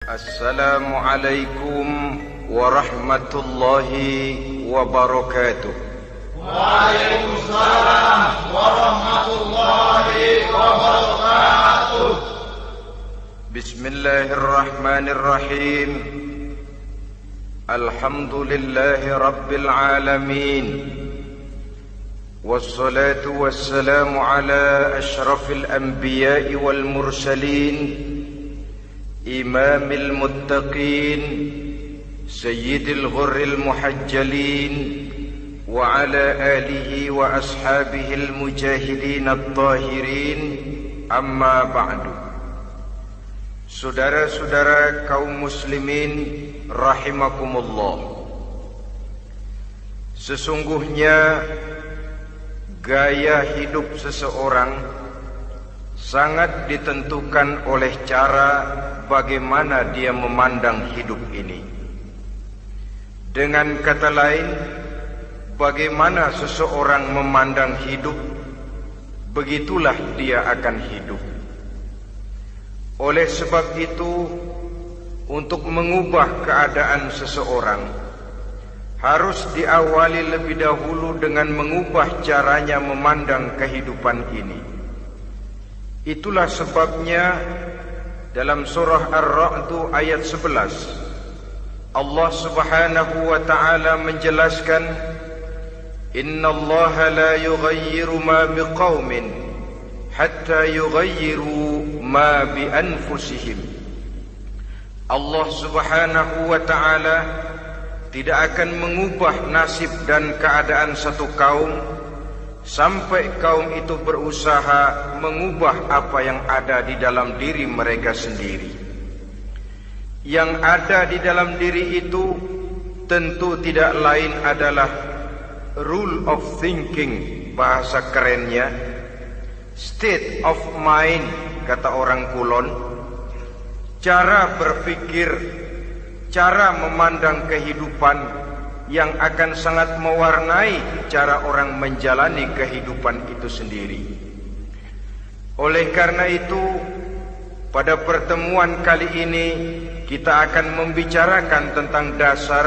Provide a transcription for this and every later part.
Assalamualaikum warahmatullahi wabarakatuh. Waalaikumsalam warahmatullahi wabarakatuh. Bismillahirrahmanirrahim. Alhamdulillahi rabbil alamin. Wassalatu wassalamu ala ashrafil anbiya'i wal mursalin, imamil muttaqin, sayyidil ghurril muhajjalin, wa ala alihi wa ashabihil mujahidin at-tahirin. Amma ba'du. Saudara-saudara kaum muslimin rahimakumullah, sesungguhnya gaya hidup seseorang sangat ditentukan oleh cara bagaimana dia memandang hidup ini. Dengan kata lain, bagaimana seseorang memandang hidup, begitulah dia akan hidup. Oleh sebab itu, untuk mengubah keadaan seseorang harus diawali lebih dahulu dengan mengubah caranya memandang kehidupan ini. Itulah sebabnya dalam surah Ar-Ra'd ayat 11 Allah Subhanahu wa ta'ala menjelaskan, Innallaha la yughayyiru ma biqaumin hatta yughayyiru ma bi anfusihim. Allah Subhanahu wa ta'ala tidak akan mengubah nasib dan keadaan satu kaum sampai kaum itu berusaha mengubah apa yang ada di dalam diri mereka sendiri. Yang ada di dalam diri itu tentu tidak lain adalah rule of thinking, bahasa kerennya state of mind, kata orang Kulon, cara berpikir, cara memandang kehidupan yang akan sangat mewarnai cara orang menjalani kehidupan itu sendiri. Oleh karena itu, pada pertemuan kali ini kita akan membicarakan tentang dasar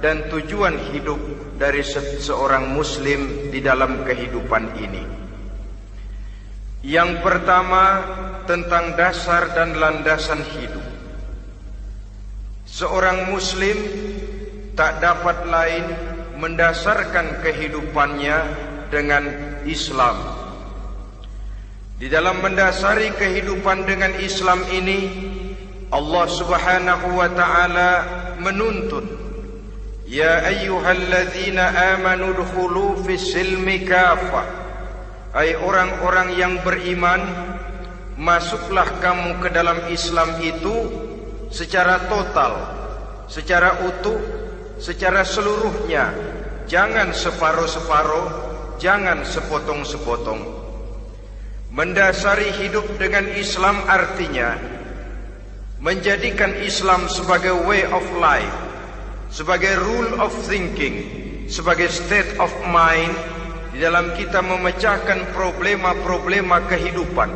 dan tujuan hidup dari seorang muslim di dalam kehidupan ini. Yang pertama, tentang dasar dan landasan hidup. Seorang muslim tak dapat lain mendasarkan kehidupannya dengan Islam. Di dalam mendasari kehidupan dengan Islam ini, Allah Subhanahu wa ta'ala menuntut, Ya ayyuhalladzina amanu dkhulu fis silmi kafah. Hai orang-orang yang beriman, masuklah kamu ke dalam Islam itu secara total, secara utuh, secara seluruhnya. Jangan separuh-separuh, jangan sepotong-sepotong. Mendasari hidup dengan Islam artinya menjadikan Islam sebagai way of life, sebagai rule of thinking, sebagai state of mind di dalam kita memecahkan problema-problema kehidupan,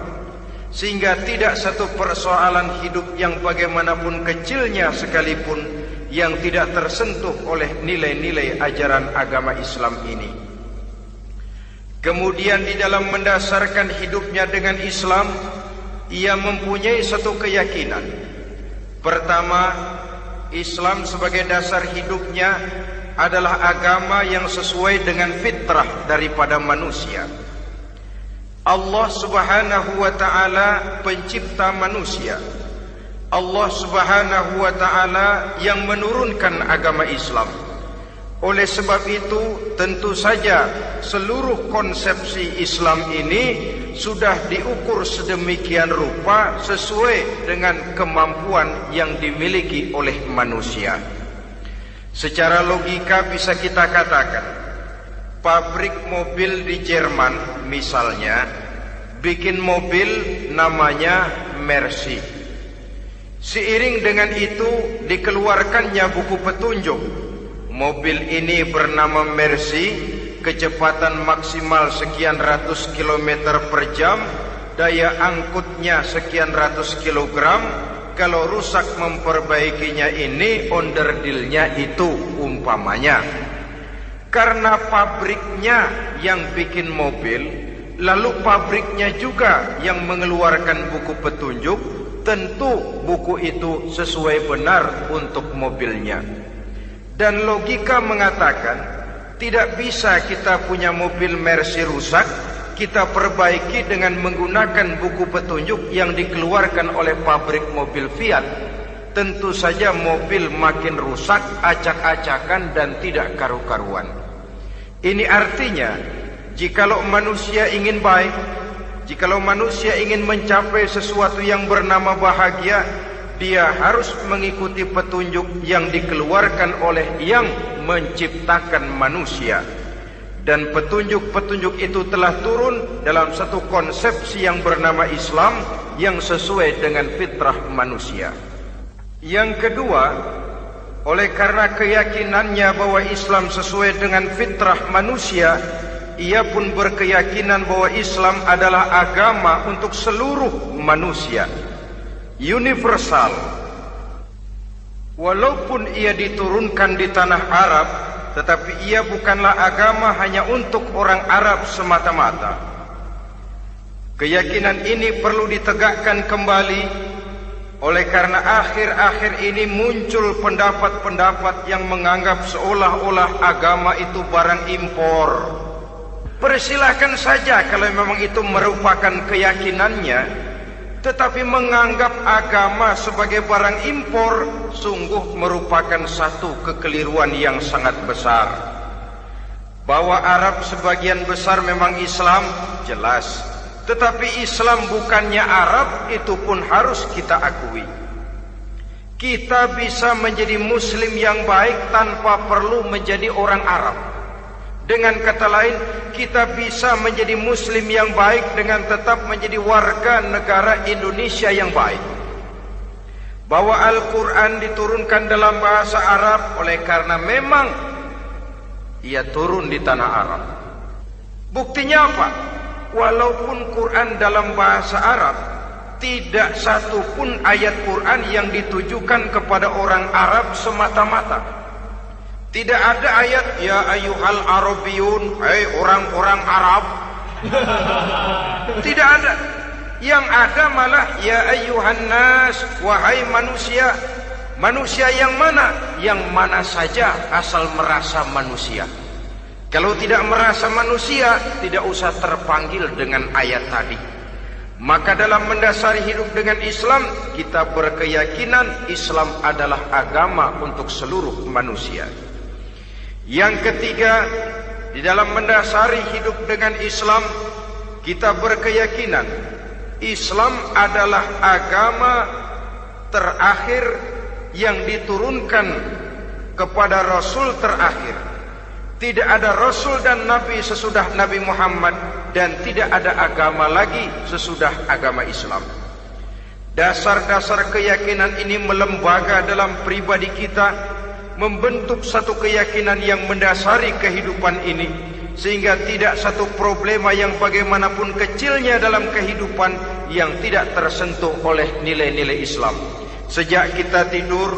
sehingga tidak satu persoalan hidup yang bagaimanapun kecilnya sekalipun yang tidak tersentuh oleh nilai-nilai ajaran agama Islam ini. Kemudian di dalam mendasarkan hidupnya dengan Islam, ia mempunyai satu keyakinan. Pertama, Islam sebagai dasar hidupnya adalah agama yang sesuai dengan fitrah daripada manusia. Allah Subhanahu wa ta'ala pencipta manusia. Allah Subhanahu wa ta'ala yang menurunkan agama Islam. Oleh sebab itu, tentu saja seluruh konsepsi Islam ini sudah diukur sedemikian rupa sesuai dengan kemampuan yang dimiliki oleh manusia. Secara logika bisa kita katakan, pabrik mobil di Jerman misalnya bikin mobil namanya Mercy. Seiring dengan itu dikeluarkannya buku petunjuk. Mobil ini bernama Mercy, kecepatan maksimal sekian ratus kilometer per jam, daya angkutnya sekian ratus kilogram, kalau rusak memperbaikinya ini onderdilnya itu umpamanya. Karena pabriknya yang bikin mobil, lalu pabriknya juga yang mengeluarkan buku petunjuk, tentu buku itu sesuai benar untuk mobilnya. Dan logika mengatakan tidak bisa kita punya mobil Mercy rusak, kita perbaiki dengan menggunakan buku petunjuk yang dikeluarkan oleh pabrik mobil Fiat. Tentu saja mobil makin rusak, acak-acakan dan tidak karu-karuan. Ini artinya, jikalau manusia ingin baik, jikalau manusia ingin mencapai sesuatu yang bernama bahagia, dia harus mengikuti petunjuk yang dikeluarkan oleh yang menciptakan manusia. Dan petunjuk-petunjuk itu telah turun dalam satu konsepsi yang bernama Islam yang sesuai dengan fitrah manusia. Yang kedua, oleh karena keyakinannya bahwa Islam sesuai dengan fitrah manusia, ia pun berkeyakinan bahwa Islam adalah agama untuk seluruh manusia, universal. Walaupun ia diturunkan di tanah Arab, tetapi ia bukanlah agama hanya untuk orang Arab semata-mata. Keyakinan ini perlu ditegakkan kembali. Oleh karena akhir-akhir ini muncul pendapat-pendapat yang menganggap seolah-olah agama itu barang impor. Persilahkan saja kalau memang itu merupakan keyakinannya, tetapi menganggap agama sebagai barang impor sungguh merupakan satu kekeliruan yang sangat besar. Bahwa Arab sebagian besar memang Islam, jelas. Tetapi Islam bukannya Arab, itu pun harus kita akui. Kita bisa menjadi Muslim yang baik tanpa perlu menjadi orang Arab. Dengan kata lain, kita bisa menjadi Muslim yang baik dengan tetap menjadi warga negara Indonesia yang baik. Bahwa Al-Quran diturunkan dalam bahasa Arab oleh karena memang ia turun di tanah Arab. Buktinya apa? Walaupun Quran dalam bahasa Arab, tidak satu pun ayat Quran yang ditujukan kepada orang Arab semata-mata. Tidak ada ayat ya ayyuhal arabiyun, hai orang-orang Arab. Tidak ada. Yang ada malah ya ayyuhan nas, wahai manusia. Manusia yang mana? Yang mana saja asal merasa manusia. Kalau tidak merasa manusia, tidak usah terpanggil dengan ayat tadi. Maka dalam mendasari hidup dengan Islam, kita berkeyakinan Islam adalah agama untuk seluruh manusia. Yang ketiga, di dalam mendasari hidup dengan Islam, kita berkeyakinan Islam adalah agama terakhir yang diturunkan kepada Rasul terakhir. Tidak ada Rasul dan Nabi sesudah Nabi Muhammad, dan tidak ada agama lagi sesudah agama Islam. Dasar-dasar keyakinan ini melembaga dalam pribadi kita, membentuk satu keyakinan yang mendasari kehidupan ini, sehingga tidak satu problema yang bagaimanapun kecilnya dalam kehidupan yang tidak tersentuh oleh nilai-nilai Islam. Sejak kita tidur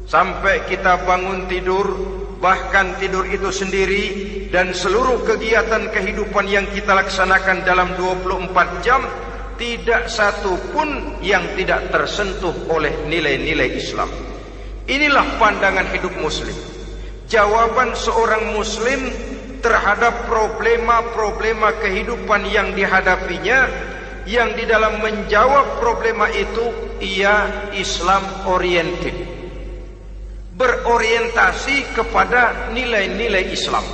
sampai kita bangun tidur, bahkan tidur itu sendiri dan seluruh kegiatan kehidupan yang kita laksanakan dalam 24 jam, tidak satu pun yang tidak tersentuh oleh nilai-nilai Islam. Inilah pandangan hidup Muslim. Jawaban seorang Muslim terhadap problema-problema kehidupan yang dihadapinya, yang di dalam menjawab problema itu ia Islam oriented, berorientasi kepada nilai-nilai Islam.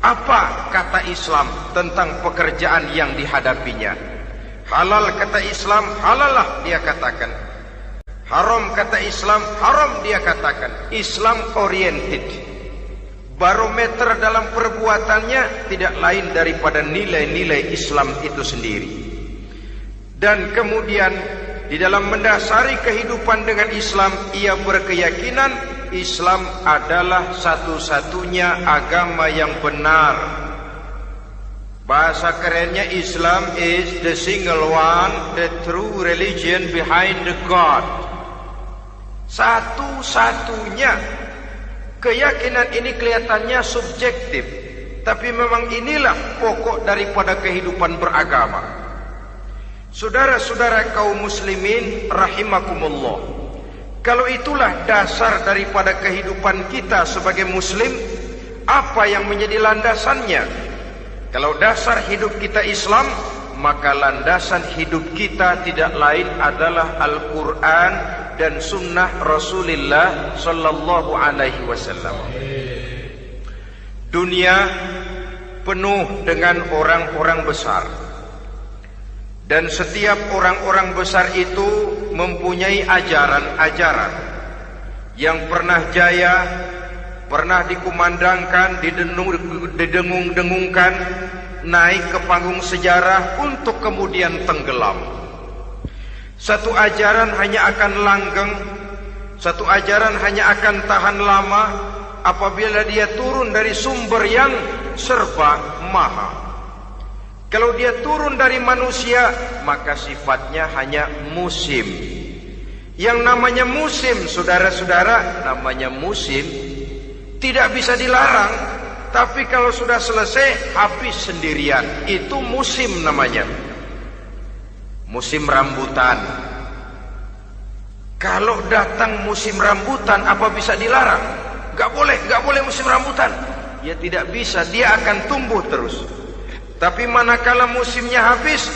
Apa kata Islam tentang pekerjaan yang dihadapinya? Halal kata Islam, halallah dia katakan. Haram kata Islam, haram dia katakan. Islam oriented. Barometer dalam perbuatannya tidak lain daripada nilai-nilai Islam itu sendiri. Dan kemudian di dalam mendasari kehidupan dengan Islam, ia berkeyakinan Islam adalah satu-satunya agama yang benar. Bahasa kerennya, Islam is the single one, the true religion behind the God. Satu-satunya. Keyakinan ini kelihatannya subjektif, tapi memang inilah pokok daripada kehidupan beragama. Saudara-saudara kaum muslimin rahimakumullah, kalau itulah dasar daripada kehidupan kita sebagai muslim, apa yang menjadi landasannya? Kalau dasar hidup kita Islam, maka landasan hidup kita tidak lain adalah Al-Quran dan Sunnah Rasulullah Sallallahu Alaihi Wasallam. Dunia penuh dengan orang-orang besar, dan setiap orang-orang besar itu mempunyai ajaran-ajaran yang pernah jaya, pernah dikumandangkan, didengung-dengungkan, naik ke panggung sejarah untuk kemudian tenggelam. Satu ajaran hanya akan langgeng, satu ajaran hanya akan tahan lama apabila dia turun dari sumber yang serba maha. Kalau dia turun dari manusia, maka sifatnya hanya musim. Yang namanya musim, saudara-saudara, namanya musim tidak bisa dilarang, tapi kalau sudah selesai habis sendirian. Itu musim namanya. Musim rambutan. Kalau datang musim rambutan, apa bisa dilarang? Gak boleh musim rambutan. Ya tidak bisa, dia akan tumbuh terus. Tapi manakala musimnya habis.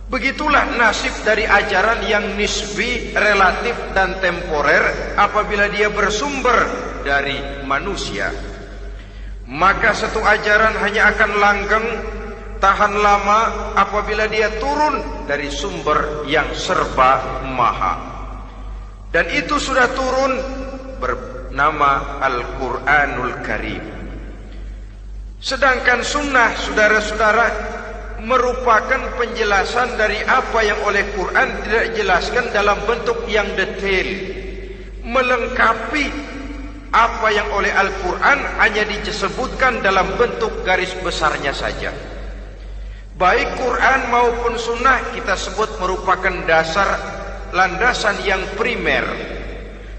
Begitulah nasib dari ajaran yang nisbi, relatif dan temporer apabila dia bersumber dari manusia. Maka satu ajaran hanya akan langgeng, tahan lama apabila dia turun dari sumber yang serba maha. Dan itu sudah turun bernama Al-Quranul Karim. Sedangkan sunnah, saudara-saudara, merupakan penjelasan dari apa yang oleh Quran tidak dijelaskan dalam bentuk yang detail, melengkapi apa yang oleh Al-Quran hanya disebutkan dalam bentuk garis besarnya saja. Baik Quran maupun sunnah kita sebut merupakan dasar, landasan yang primer.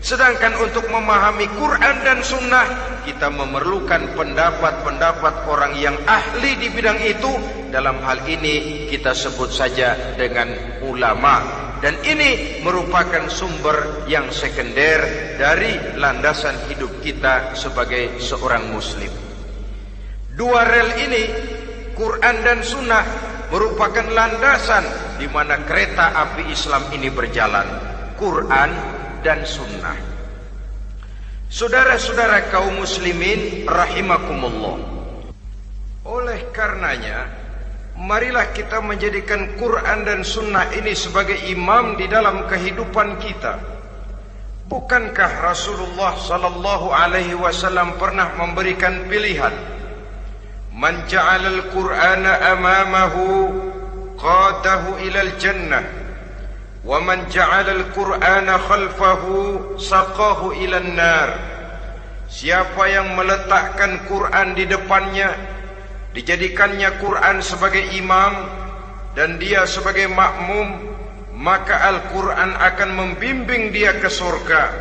Sedangkan untuk memahami Quran dan sunnah, kita memerlukan pendapat-pendapat orang yang ahli di bidang itu. Dalam hal ini kita sebut saja dengan ulama. Dan ini merupakan sumber yang sekunder dari landasan hidup kita sebagai seorang muslim. Dua rel ini, Quran dan sunnah, merupakan landasan di mana kereta api Islam ini berjalan. Quran dan sunnah. Saudara-saudara kaum muslimin rahimakumullah, oleh karenanya marilah kita menjadikan Quran dan sunnah ini sebagai imam di dalam kehidupan kita. Bukankah Rasulullah sallallahu alaihi wasallam pernah memberikan pilihan, man ja'alal Qur'ana amamahu qadahu ilal jannah wa man ja'alal Qur'ana khalfahu saqahu ilan nar. Siapa yang meletakkan Quran di depannya, dijadikannya Quran sebagai imam dan dia sebagai makmum, maka Al-Quran akan membimbing dia ke surga.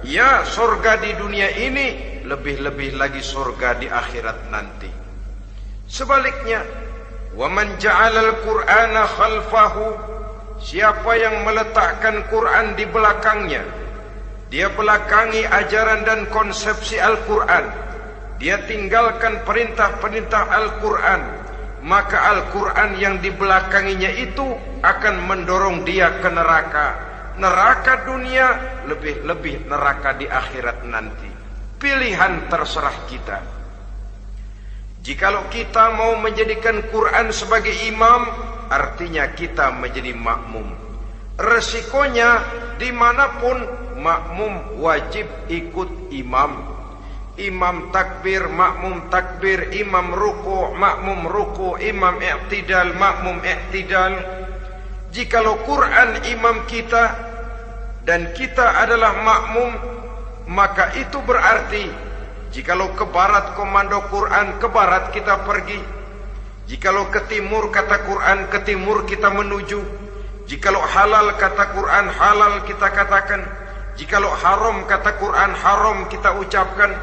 Ya, surga di dunia ini, lebih-lebih lagi surga di akhirat nanti. Sebaliknya, وَمَنْ جَعَلَ الْقُرْآنَ خَلْفَهُ, siapa yang meletakkan Quran di belakangnya, dia belakangi ajaran dan konsepsi Al-Quran, dia tinggalkan perintah-perintah Al-Quran, maka Al-Quran yang dibelakanginya itu akan mendorong dia ke neraka. Neraka dunia, lebih-lebih neraka di akhirat nanti. Pilihan terserah kita. Jikalau kita mau menjadikan Quran sebagai imam, artinya kita menjadi makmum. Resikonya dimanapun, makmum wajib ikut imam. Imam takbir, makmum takbir, imam ruku, makmum ruku, imam i'tidal, makmum i'tidal. Jikalau Quran imam kita dan kita adalah makmum, maka itu berarti Jikalau ke barat komando Quran, ke barat kita pergi. Jikalau ke timur kata Quran, ke timur kita menuju. Jikalau halal kata Quran, halal kita katakan. Jikalau haram kata Quran, haram kita ucapkan.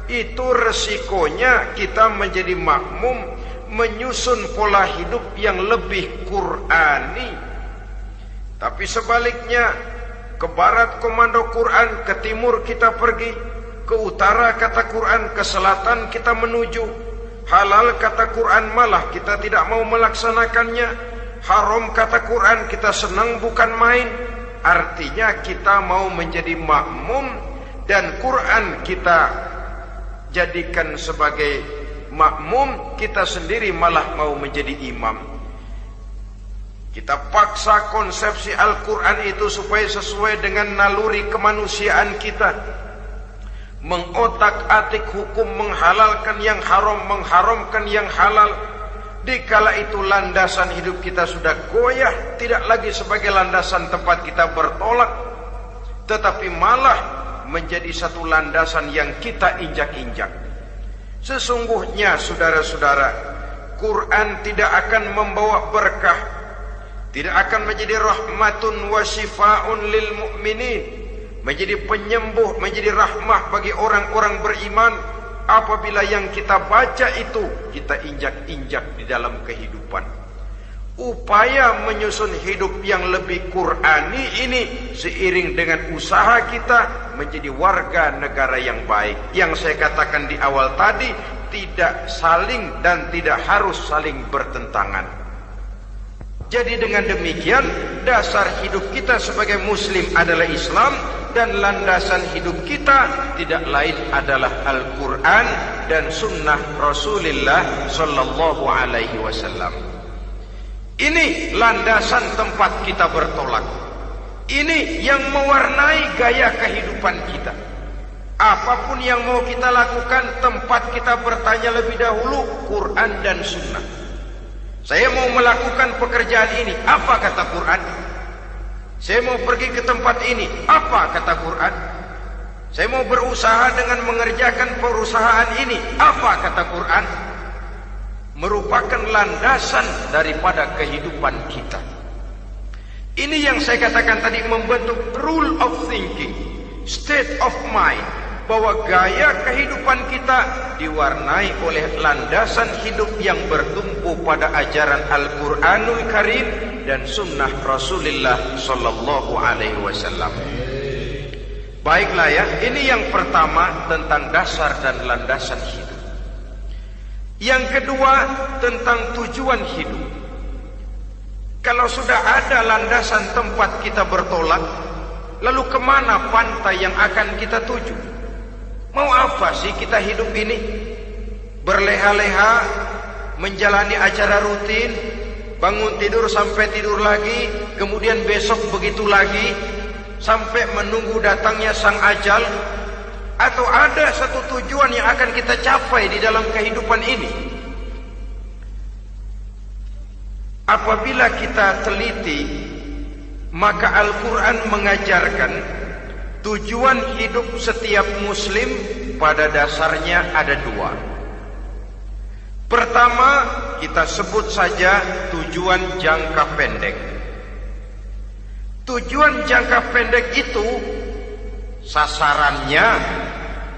Itu resikonya kita menjadi makmum, menyusun pola hidup yang lebih Qurani. Tapi sebaliknya, ke barat komando Quran, ke timur kita pergi. Ke utara kata Quran, ke selatan kita menuju. Halal kata Quran, malah kita tidak mau melaksanakannya. Haram kata Quran, kita senang bukan main. Artinya kita mau menjadi makmum, dan Quran kita jadikan sebagai makmum, kita sendiri malah mau menjadi imam. Kita paksa konsepsi Al-Quran itu supaya sesuai dengan naluri kemanusiaan kita. Mengotak-atik hukum, menghalalkan yang haram, mengharamkan yang halal. Dikala itu landasan hidup kita sudah goyah, tidak lagi sebagai landasan tempat kita bertolak, tetapi malah menjadi satu landasan yang kita injak-injak. Sesungguhnya saudara-saudara, Quran tidak akan membawa berkah, tidak akan menjadi rahmatun wa shifaun lil mu'minin, menjadi penyembuh, menjadi rahmah bagi orang-orang beriman, apabila yang kita baca itu kita injak-injak di dalam kehidupan. Upaya menyusun hidup yang lebih Qurani ini seiring dengan usaha kita menjadi warga negara yang baik. Yang saya katakan di awal tadi, tidak saling dan tidak harus saling bertentangan. Jadi dengan demikian, dasar hidup kita sebagai muslim adalah Islam, dan landasan hidup kita tidak lain adalah Al-Quran dan Sunnah Rasulullah Sallallahu Alaihi Wasallam. Ini landasan tempat kita bertolak. Ini yang mewarnai gaya kehidupan kita. Apapun yang mau kita lakukan, tempat kita bertanya lebih dahulu Quran dan Sunnah. Saya mau melakukan pekerjaan ini, apa kata Quran? Saya mau pergi ke tempat ini, apa kata Quran? Saya mau berusaha dengan mengerjakan perusahaan ini, apa kata Quran? Merupakan landasan daripada kehidupan kita. Ini yang saya katakan tadi, membentuk rule of thinking, state of mind, bahwa gaya kehidupan kita diwarnai oleh landasan hidup yang bertumpu pada ajaran Al-Quranul Karim dan Sunnah Rasulullah Sallallahu Alaihi Wasallam. Baiklah ya, ini yang pertama tentang dasar dan landasan hidup. Yang kedua tentang tujuan hidup. Kalau sudah ada landasan tempat kita bertolak, lalu kemana pantai yang akan kita tuju? Mau apa sih kita hidup ini? Berleha-leha, menjalani acara rutin, bangun tidur sampai tidur lagi, kemudian besok begitu lagi, sampai menunggu datangnya sang ajal? Atau ada satu tujuan yang akan kita capai di dalam kehidupan ini? Apabila kita teliti, maka Al-Quran mengajarkan tujuan hidup setiap muslim pada dasarnya ada dua. Pertama, kita sebut saja tujuan jangka pendek. Tujuan jangka pendek itu sasarannya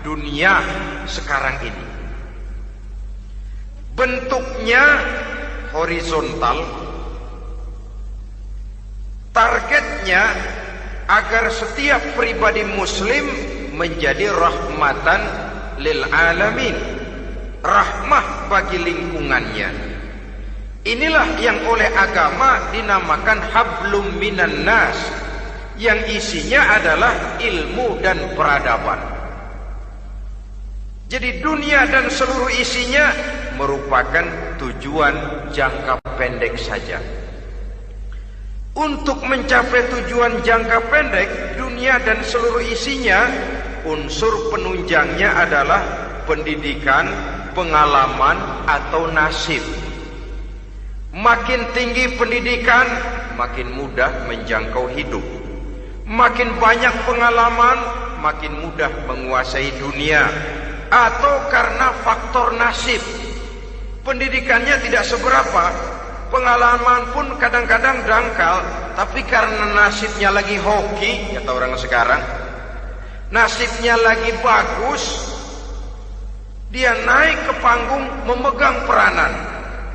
dunia sekarang ini. Bentuknya horizontal. Targetnya agar setiap pribadi muslim menjadi rahmatan lil alamin, rahmah bagi lingkungannya. Inilah yang oleh agama dinamakan hablum minan nas, yang isinya adalah ilmu dan peradaban. Jadi dunia dan seluruh isinya merupakan tujuan jangka pendek saja. Untuk mencapai tujuan jangka pendek, dunia dan seluruh isinya, unsur penunjangnya adalah pendidikan, pengalaman, atau nasib. Makin tinggi pendidikan, makin mudah menjangkau hidup. Makin banyak pengalaman, makin mudah menguasai dunia. atau karena faktor nasib. Pendidikannya tidak seberapa, pengalaman pun kadang-kadang dangkal, tapi karena nasibnya lagi hoki, kata orang sekarang, nasibnya lagi bagus, dia naik ke panggung memegang peranan.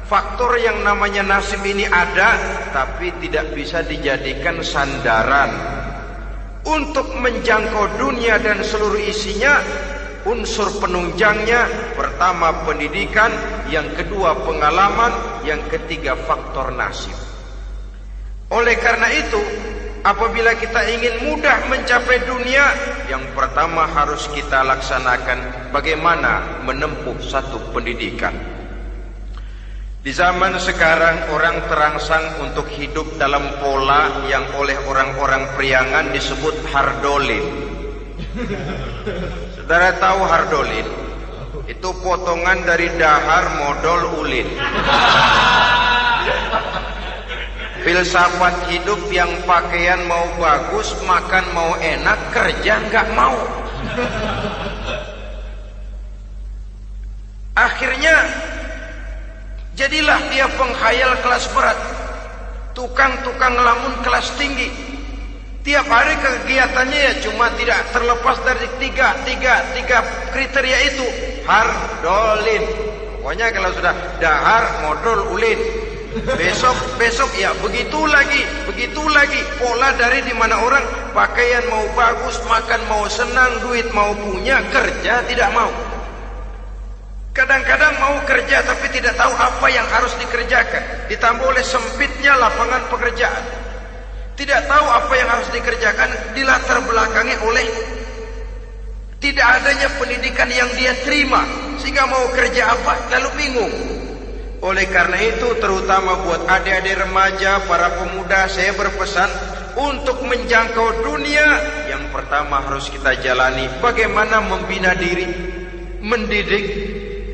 Faktor yang namanya nasib ini ada, tapi tidak bisa dijadikan sandaran. Untuk menjangkau dunia dan seluruh isinya, unsur penunjangnya pertama pendidikan, yang kedua pengalaman, yang ketiga faktor nasib. Oleh karena itu, apabila kita ingin mudah mencapai dunia, yang pertama harus kita laksanakan bagaimana menempuh satu pendidikan. Di zaman sekarang orang terangsang untuk hidup dalam pola yang oleh orang-orang priangan disebut hardolin. Saudara tahu hardolin? Itu potongan dari dahar modal ulin. Filsafat hidup yang pakaian mau bagus, makan mau enak, kerja nggak mau. Akhirnya jadilah dia penghayal kelas berat, tukang-tukang lamun kelas tinggi. Tiap hari kegiatannya ya cuma tidak terlepas dari tiga kriteria itu. Hardolin. Pokoknya kalau sudah dahar, modal, ulin. Besok ya begitu lagi. Pola dari dimana orang pakaian mau bagus, makan mau senang, duit mau punya, kerja tidak mau. Kadang-kadang mau kerja tapi tidak tahu apa yang harus dikerjakan. Ditambah oleh sempitnya lapangan pekerjaan. Tidak tahu apa yang harus dikerjakan, dilatar belakangi oleh tidak adanya pendidikan yang dia terima. Sehingga mau kerja apa lalu bingung. Oleh karena itu, terutama buat adik-adik remaja, para pemuda, saya berpesan untuk menjangkau dunia, yang pertama harus kita jalani bagaimana membina diri, mendidik.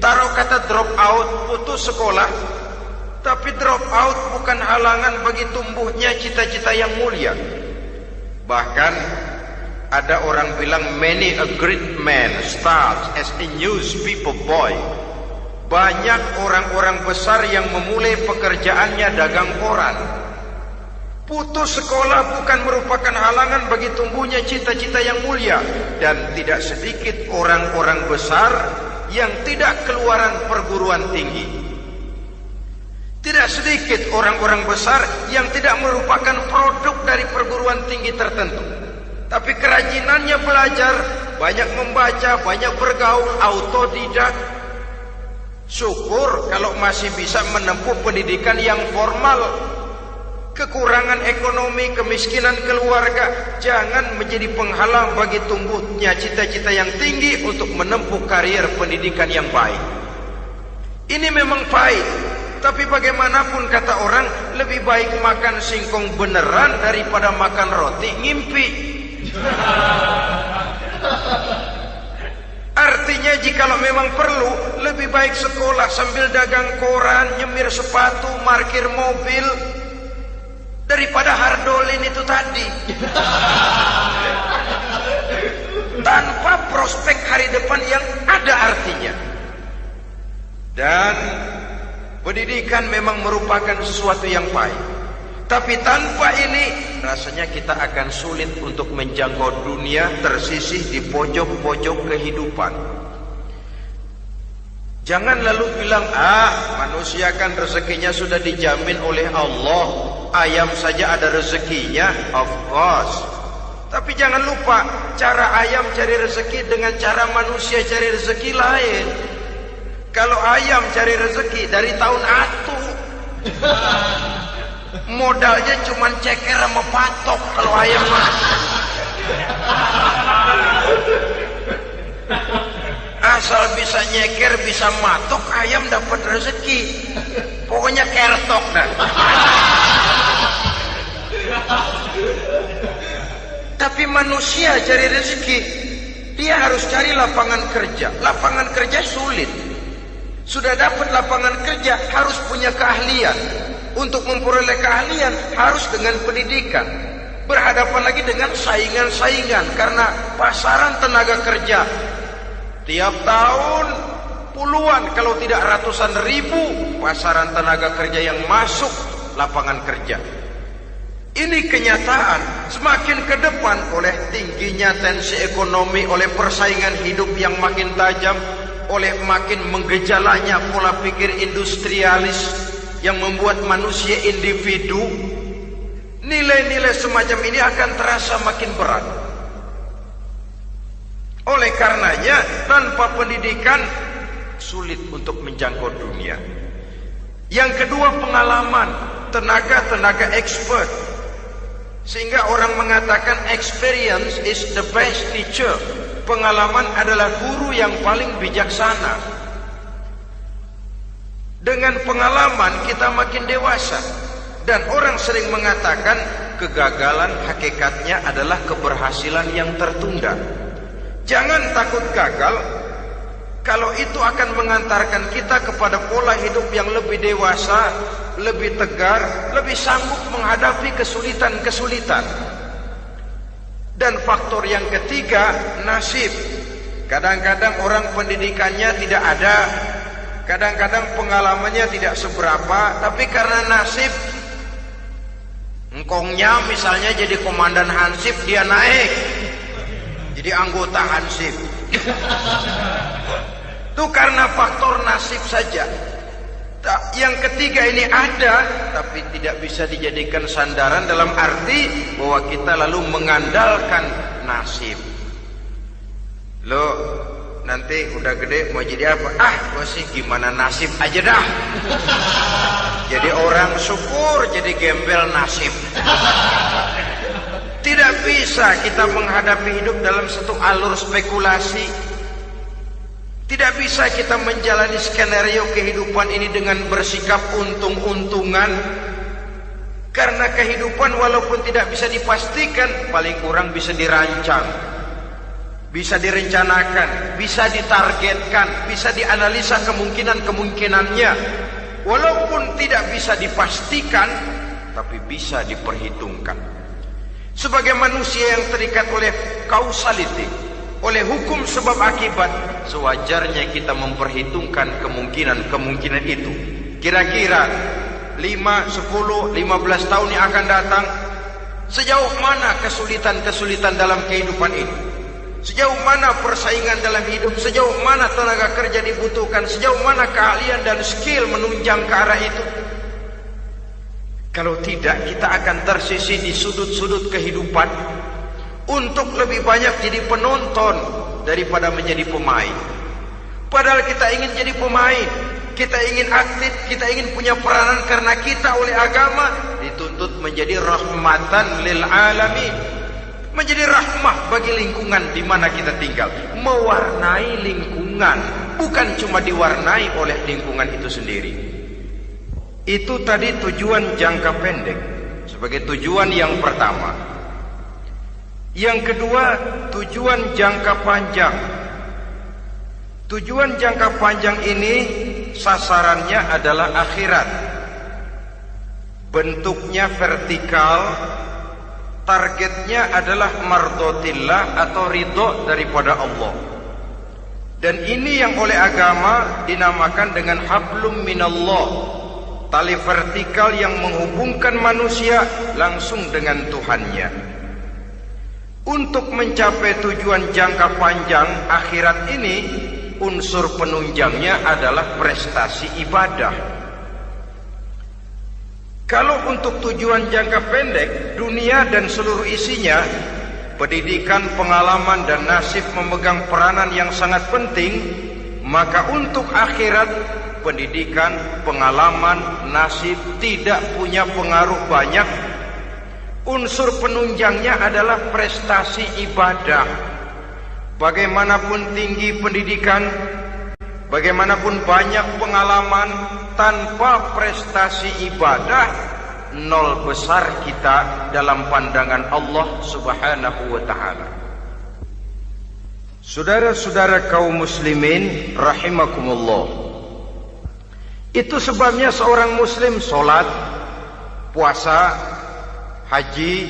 Taruh kata drop out, putus sekolah, tapi drop out bukan halangan bagi tumbuhnya cita-cita yang mulia. Bahkan ada orang bilang many a great man starts as a newspaper boy. Banyak orang-orang besar yang memulai pekerjaannya dagang koran. Putus sekolah bukan merupakan halangan bagi tumbuhnya cita-cita yang mulia. Dan tidak sedikit orang-orang besar yang tidak keluaran perguruan tinggi. Tidak sedikit orang-orang besar yang tidak merupakan produk dari perguruan tinggi tertentu, tapi kerajinannya belajar, banyak membaca, banyak bergaul, autodidak. Syukur kalau masih bisa menempuh pendidikan yang formal. Kekurangan ekonomi, kemiskinan keluarga jangan menjadi penghalang bagi tumbuhnya cita-cita yang tinggi untuk menempuh karier pendidikan yang baik. Ini memang pahit, tapi bagaimanapun kata orang, lebih baik makan singkong beneran daripada makan roti ngimpi. Artinya jikalau memang perlu, lebih baik sekolah sambil dagang koran, nyemir sepatu, parkir mobil, daripada hardolin itu tadi. Tanpa prospek hari depan yang ada artinya. Dan pendidikan memang merupakan sesuatu yang baik, tapi tanpa ini rasanya kita akan sulit untuk menjangkau dunia, tersisih di pojok-pojok kehidupan. Jangan lalu bilang, manusia kan rezekinya sudah dijamin oleh Allah, ayam saja ada rezekinya. Of course. Tapi jangan lupa, cara ayam cari rezeki dengan cara manusia cari rezeki lain. Kalau ayam cari rezeki dari tahun atu, modalnya cuma ceker sama patok. Kalau ayam mah asal bisa nyeker, bisa matok, ayam dapat rezeki. Pokoknya kertok dah. Tapi manusia cari rezeki, dia harus cari lapangan kerja. Lapangan kerja sulit. Sudah dapat lapangan kerja, harus punya keahlian. Untuk memperoleh keahlian harus dengan pendidikan. Berhadapan lagi dengan saingan-saingan, karena pasaran tenaga kerja Tiap tahun puluhan kalau tidak ratusan ribu pasaran tenaga kerja yang masuk lapangan kerja. Ini kenyataan. Semakin ke depan oleh tingginya tensi ekonomi, oleh persaingan hidup yang makin tajam, oleh makin menggejalanya pola pikir industrialis yang membuat manusia individu, nilai-nilai semacam ini akan terasa makin berat. Oleh karenanya, tanpa pendidikan sulit untuk menjangkau dunia. Yang kedua, pengalaman, tenaga expert. Sehingga orang mengatakan experience is the best teacher. Pengalaman adalah guru yang paling bijaksana. Dengan pengalaman kita makin dewasa. Dan orang sering mengatakan kegagalan hakikatnya adalah keberhasilan yang tertunda. Jangan takut gagal, kalau itu akan mengantarkan kita kepada pola hidup yang lebih dewasa, lebih tegar, lebih sanggup menghadapi kesulitan-kesulitan. Dan faktor yang ketiga, nasib. Kadang-kadang orang pendidikannya tidak ada, kadang-kadang pengalamannya tidak seberapa, tapi karena nasib, engkongnya misalnya jadi komandan Hansip, dia naik jadi anggota Hansip. Itu karena faktor nasib saja. Yang ketiga ini ada, tapi tidak bisa dijadikan sandaran dalam arti bahwa kita lalu mengandalkan nasib. Lo nanti udah gede mau jadi apa? Gue sih gimana nasib aja dah. Jadi orang syukur, jadi gembel nasib. Tidak bisa kita menghadapi hidup dalam satu alur spekulasi. Tidak bisa kita menjalani skenario kehidupan ini dengan bersikap untung-untungan. Karena kehidupan walaupun tidak bisa dipastikan, paling kurang bisa dirancang, bisa direncanakan, bisa ditargetkan, bisa dianalisa kemungkinan-kemungkinannya. Walaupun tidak bisa dipastikan, tapi bisa diperhitungkan. Sebagai manusia yang terikat oleh causality, oleh hukum sebab akibat, sewajarnya kita memperhitungkan kemungkinan-kemungkinan itu. Kira-kira 5, 10, 15 tahun yang akan datang, sejauh mana kesulitan-kesulitan dalam kehidupan ini, sejauh mana persaingan dalam hidup, sejauh mana tenaga kerja dibutuhkan, sejauh mana keahlian dan skill menunjang ke arah itu. Kalau tidak, kita akan tersisih di sudut-sudut kehidupan untuk lebih banyak jadi penonton daripada menjadi pemain. Padahal kita ingin jadi pemain, kita ingin aktif, kita ingin punya peranan karena kita oleh agama dituntut menjadi rahmatan lil alamin, menjadi rahmah bagi lingkungan di mana kita tinggal, mewarnai lingkungan, bukan cuma diwarnai oleh lingkungan itu sendiri. Itu tadi tujuan jangka pendek sebagai tujuan yang pertama. Yang kedua, tujuan jangka panjang. Tujuan jangka panjang ini sasarannya adalah akhirat. Bentuknya vertikal, targetnya adalah mardotillah atau ridho daripada Allah. Dan ini yang oleh agama dinamakan dengan hablum minallah, tali vertikal yang menghubungkan manusia langsung dengan Tuhannya. Untuk mencapai tujuan jangka panjang akhirat ini, unsur penunjangnya adalah prestasi ibadah. Kalau untuk tujuan jangka pendek, dunia dan seluruh isinya, pendidikan, pengalaman dan nasib memegang peranan yang sangat penting, maka untuk akhirat, pendidikan, pengalaman, nasib tidak punya pengaruh banyak. Unsur penunjangnya adalah prestasi ibadah. Bagaimanapun tinggi pendidikan, bagaimanapun banyak pengalaman, tanpa prestasi ibadah, nol besar kita dalam pandangan Allah Subhanahu wa ta'ala. Saudara-saudara kaum muslimin rahimakumullah, itu sebabnya seorang muslim sholat, puasa, haji,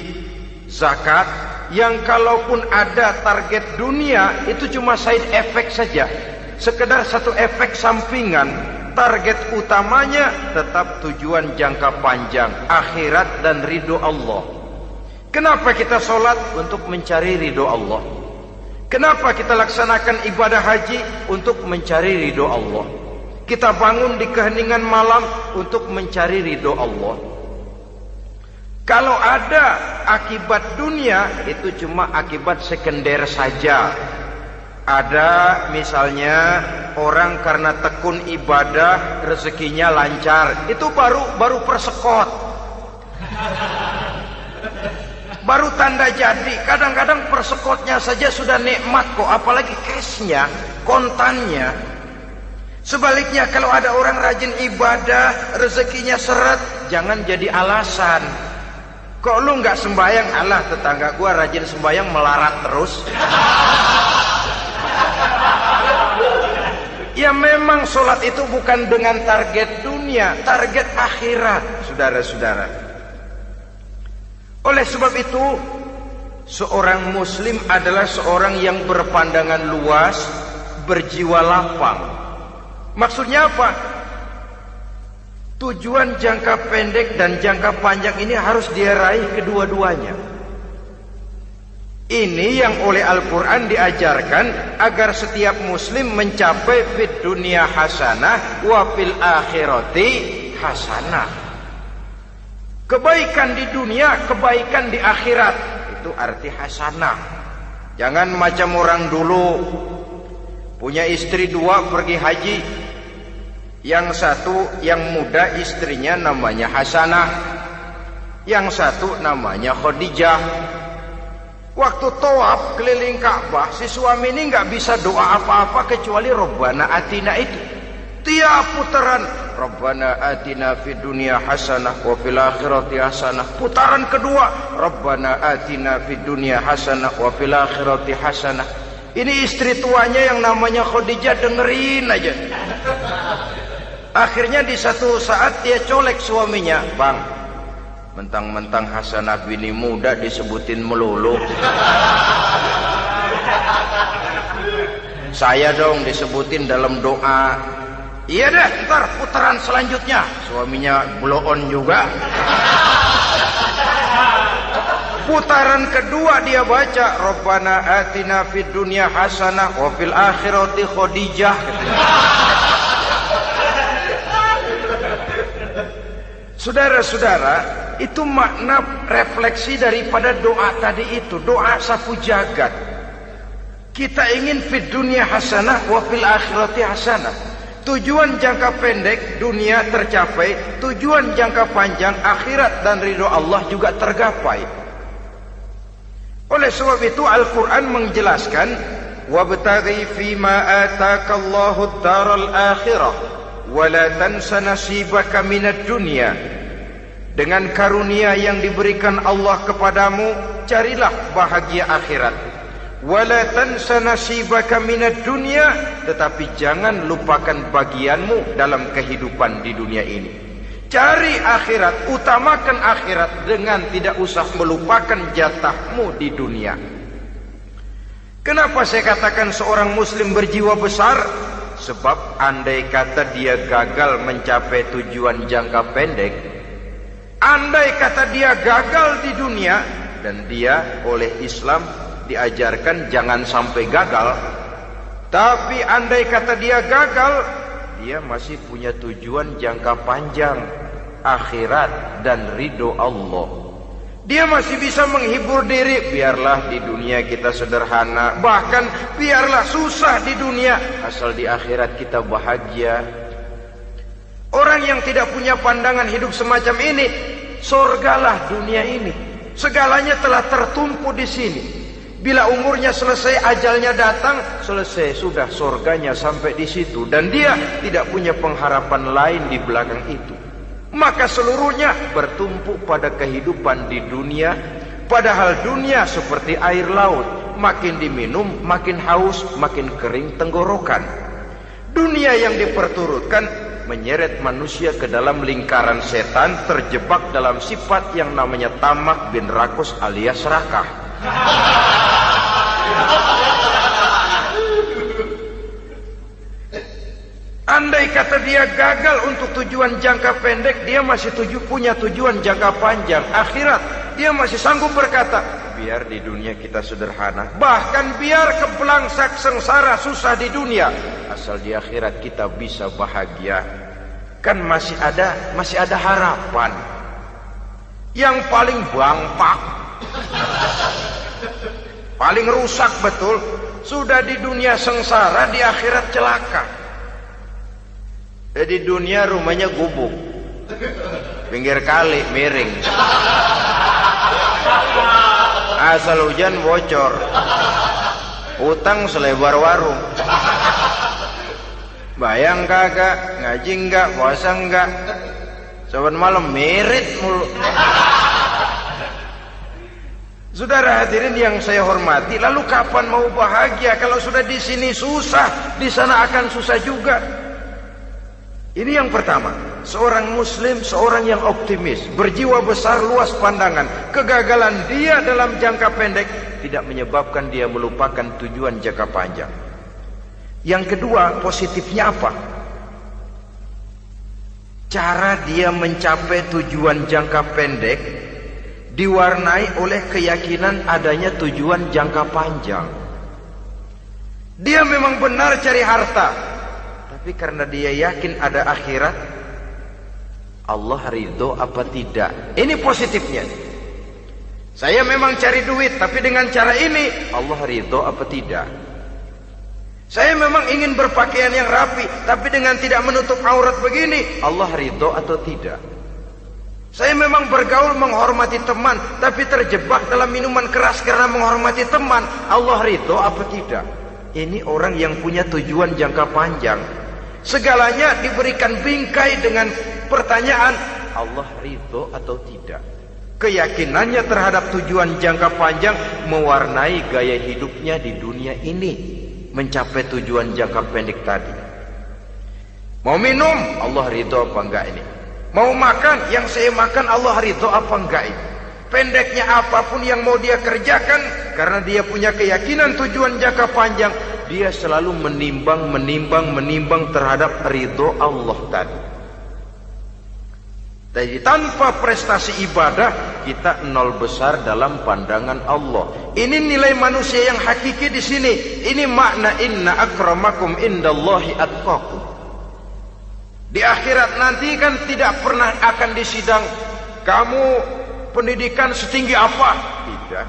zakat, yang kalaupun ada target dunia itu cuma side effect saja, sekedar satu efek sampingan. Target utamanya tetap tujuan jangka panjang, akhirat dan ridho Allah. Kenapa kita sholat? Untuk mencari ridho Allah. Kenapa kita laksanakan ibadah haji? Untuk mencari ridho Allah. Kita bangun di keheningan malam untuk mencari ridho Allah. Kalau ada akibat dunia, itu cuma akibat sekunder saja. Ada misalnya orang karena tekun ibadah rezekinya lancar, itu baru persekot, baru tanda jadi. Kadang-kadang persekotnya saja sudah nikmat kok, apalagi cashnya, kontannya. Sebaliknya kalau ada orang rajin ibadah rezekinya seret, jangan jadi alasan. Kok lu nggak sembahyang? Alah, tetangga gua rajin sembahyang melarat terus. Ya memang sholat itu bukan dengan target dunia, target akhirat, saudara-saudara. Oleh sebab itu, seorang muslim adalah seorang yang berpandangan luas, berjiwa lapang. Maksudnya apa? Tujuan jangka pendek dan jangka panjang ini harus dia raih kedua-duanya. Ini yang oleh Al-Quran diajarkan agar setiap muslim mencapai fid dunya hasanah wa fil akhirati hasanah. Kebaikan di dunia, kebaikan di akhirat. Itu arti hasanah. Jangan macam orang dulu, punya istri dua pergi haji. Yang satu yang muda istrinya namanya Hasanah, yang satu namanya Khadijah. Waktu tawaf keliling Ka'bah, si suami ini nggak bisa doa apa-apa kecuali Rabbana Atina itu. Tiap putaran Rabbana Atina fid dunya hasanah wa fil akhirati hasanah. Putaran kedua Rabbana Atina fid dunya hasanah wa fil akhirati hasanah. Ini istri tuanya yang namanya Khadijah dengerin aja. Akhirnya di satu saat dia colek suaminya, "Bang, mentang-mentang Hasanah bini muda disebutin melulu. Saya dong disebutin dalam doa." "Iya deh, ntar putaran selanjutnya." Suaminya blow on juga. Putaran kedua dia baca Rabbana Atina fid dunya hasanah wa fil akhirati Khadijah. Saudara-saudara, itu makna refleksi daripada doa tadi itu, doa sapu jagat. Kita ingin fid dunya hasanah wa fil akhirati hasanah. Tujuan jangka pendek dunia tercapai, tujuan jangka panjang akhirat dan ridho Allah juga tergapai. Oleh sebab itu Al-Quran menjelaskan, wabtaghi fima atakallahu ad-daral akhirah wala tansa nasibaka minad dunya. Dengan karunia yang diberikan Allah kepadamu, carilah bahagia akhirat. Wala tansa nasibaka minad dunya, tetapi jangan lupakan bagianmu dalam kehidupan di dunia ini. Cari akhirat, utamakan akhirat dengan tidak usah melupakan jatahmu di dunia. Kenapa saya katakan seorang muslim berjiwa besar? Sebab andai kata dia gagal mencapai tujuan jangka pendek, andai kata dia gagal di dunia, dan dia oleh Islam diajarkan jangan sampai gagal, tapi andai kata dia gagal, dia masih punya tujuan jangka panjang, akhirat dan ridho Allah. Dia masih bisa menghibur diri, biarlah di dunia kita sederhana, bahkan biarlah susah di dunia, asal di akhirat kita bahagia. Orang yang tidak punya pandangan hidup semacam ini, surgalah dunia ini, segalanya telah tertumpu di sini. Bila umurnya selesai, ajalnya datang, selesai sudah surganya sampai di situ, dan dia tidak punya pengharapan lain di belakang itu. Maka seluruhnya bertumpu pada kehidupan di dunia. Padahal dunia seperti air laut, makin diminum makin haus, makin kering tenggorokan. Dunia yang diperturutkan menyeret manusia ke dalam lingkaran setan, terjebak dalam sifat yang namanya tamak bin rakus alias serakah. Andai kata dia gagal untuk tujuan jangka pendek, dia masih punya tujuan jangka panjang, akhirat. Dia masih sanggup berkata, biar di dunia kita sederhana, bahkan biar kebelangsak sengsara susah di dunia, asal di akhirat kita bisa bahagia. Kan masih ada harapan. Yang paling bangpak, paling rusak betul, sudah di dunia sengsara, di akhirat celaka. Di dunia rumahnya gubuk, pinggir kali miring, asal hujan bocor, utang selebar warung. Bayang kagak, ngaji enggak, puasa enggak, saban malam merit mulu. Saudara hadirin yang saya hormati, lalu kapan mau bahagia kalau sudah di sini susah, di sana akan susah juga. Ini yang pertama, seorang muslim, seorang yang optimis, berjiwa besar, luas pandangan. Kegagalan dia dalam jangka pendek tidak menyebabkan dia melupakan tujuan jangka panjang. Yang kedua, positifnya apa? Cara dia mencapai tujuan jangka pendek diwarnai oleh keyakinan adanya tujuan jangka panjang. Dia memang benar cari harta, tapi karena dia yakin ada akhirat, Allah ridho apa tidak? Ini positifnya. Saya memang cari duit, tapi dengan cara ini Allah ridho apa tidak? Saya memang ingin berpakaian yang rapi, tapi dengan tidak menutup aurat begini, Allah ridho atau tidak? Saya memang bergaul menghormati teman, tapi terjebak dalam minuman keras karena menghormati teman, Allah ridho apa tidak? Ini orang yang punya tujuan jangka panjang. Segalanya diberikan bingkai dengan pertanyaan, Allah ridho atau tidak? Keyakinannya terhadap tujuan jangka panjang mewarnai gaya hidupnya di dunia ini, mencapai tujuan jangka pendek tadi. Mau minum, Allah ridho apa enggak ini? Mau makan, yang saya makan Allah ridho apa enggak ini? Pendeknya apapun yang mau dia kerjakan, karena dia punya keyakinan tujuan jangka panjang, dia selalu menimbang terhadap ridho Allah tadi. Jadi tanpa prestasi ibadah, kita nol besar dalam pandangan Allah. Ini nilai manusia yang hakiki di sini. Ini makna inna akramakum indallahi atqakum. Di akhirat nanti kan tidak pernah akan disidang, kamu pendidikan setinggi apa? Tidak.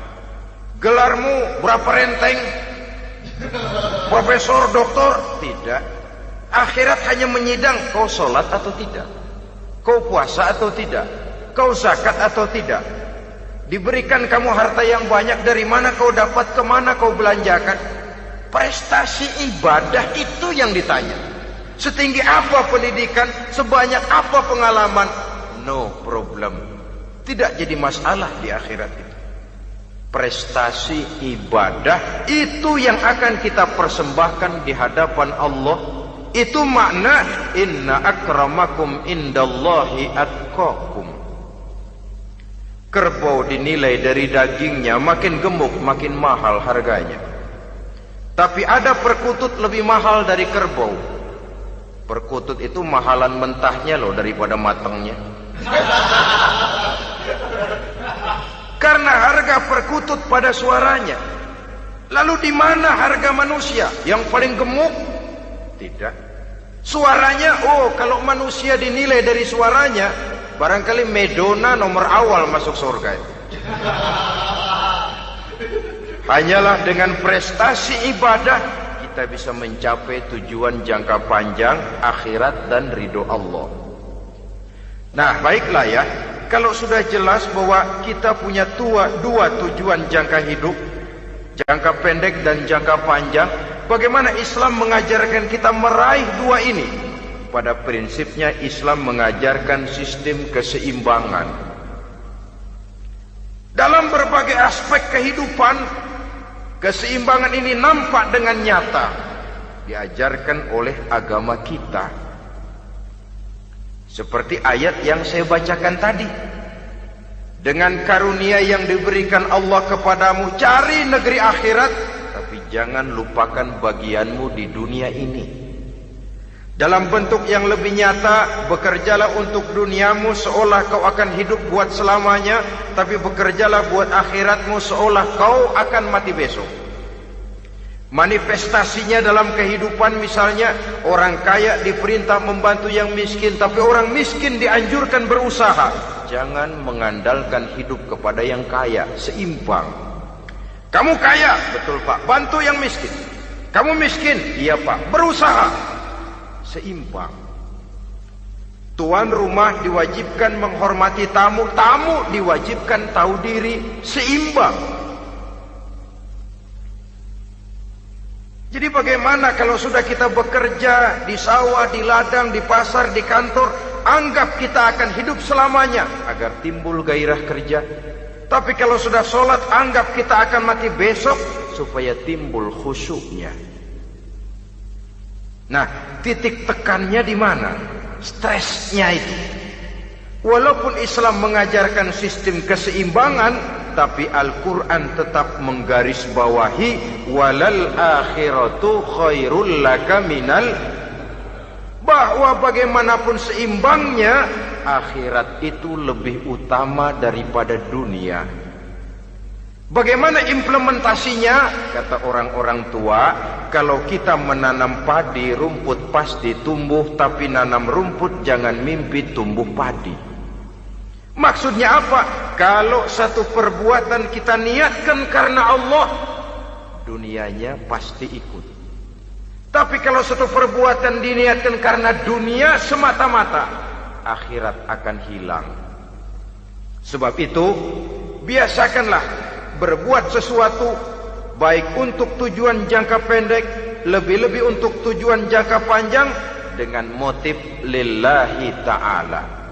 Gelarmu berapa renteng? Profesor, doktor? Tidak. Akhirat hanya menyidang kau sholat atau tidak, kau puasa atau tidak, kau zakat atau tidak. Diberikan kamu harta yang banyak, dari mana kau dapat, kemana kau belanjakan. Prestasi ibadah itu yang ditanya. Setinggi apa pendidikan, sebanyak apa pengalaman, no problem, tidak jadi masalah di akhirat itu. Prestasi ibadah itu yang akan kita persembahkan di hadapan Allah. Itu makna inna akramakum indallahi atqakum. Kerbau dinilai dari dagingnya, makin gemuk makin mahal harganya. Tapi ada perkutut lebih mahal dari kerbau. Perkutut itu mahalan mentahnya loh daripada matangnya. Karena harga perkutut pada suaranya. Lalu di mana harga manusia yang paling gemuk? Tidak. Suaranya, oh kalau manusia dinilai dari suaranya, barangkali Madonna nomor awal masuk surga. Hanyalah dengan prestasi ibadah kita bisa mencapai tujuan jangka panjang, akhirat dan ridho Allah. Nah, baiklah ya. Kalau sudah jelas bahwa kita punya dua tujuan jangka hidup, jangka pendek dan jangka panjang, bagaimana Islam mengajarkan kita meraih dua ini? Pada prinsipnya Islam mengajarkan sistem keseimbangan. Dalam berbagai aspek kehidupan, keseimbangan ini nampak dengan nyata diajarkan oleh agama kita. Seperti ayat yang saya bacakan tadi. Dengan karunia yang diberikan Allah kepadamu, cari negeri akhirat, tapi jangan lupakan bagianmu di dunia ini. Dalam bentuk yang lebih nyata, bekerjalah untuk duniamu seolah kau akan hidup buat selamanya, tapi bekerjalah buat akhiratmu seolah kau akan mati besok. Manifestasinya dalam kehidupan, misalnya orang kaya diperintah membantu yang miskin, tapi orang miskin dianjurkan berusaha. Jangan mengandalkan hidup kepada yang kaya, seimbang. Kamu kaya, betul Pak, bantu yang miskin. Kamu miskin, iya Pak, berusaha, seimbang. Tuan rumah diwajibkan menghormati tamu, tamu diwajibkan tahu diri, seimbang. Jadi bagaimana kalau sudah kita bekerja di sawah, di ladang, di pasar, di kantor, anggap kita akan hidup selamanya agar timbul gairah kerja. Tapi kalau sudah sholat, anggap kita akan mati besok supaya timbul khusyuknya. Nah, titik tekannya di mana? Stresnya itu. Walaupun Islam mengajarkan sistem keseimbangan, tapi Al-Quran tetap menggarisbawahi walal akhiratu khairul laka minal, bahwa bagaimanapun seimbangnya, akhirat itu lebih utama daripada dunia. Bagaimana implementasinya? Kata orang-orang tua, kalau kita menanam padi, rumput pasti tumbuh, tapi nanam rumput jangan mimpi tumbuh padi. Maksudnya apa? Kalau satu perbuatan kita niatkan karena Allah, dunianya pasti ikut. Tapi kalau satu perbuatan diniatkan karena dunia semata-mata, akhirat akan hilang. Sebab itu, biasakanlah berbuat sesuatu baik untuk tujuan jangka pendek, lebih-lebih untuk tujuan jangka panjang, dengan motif lillahi ta'ala.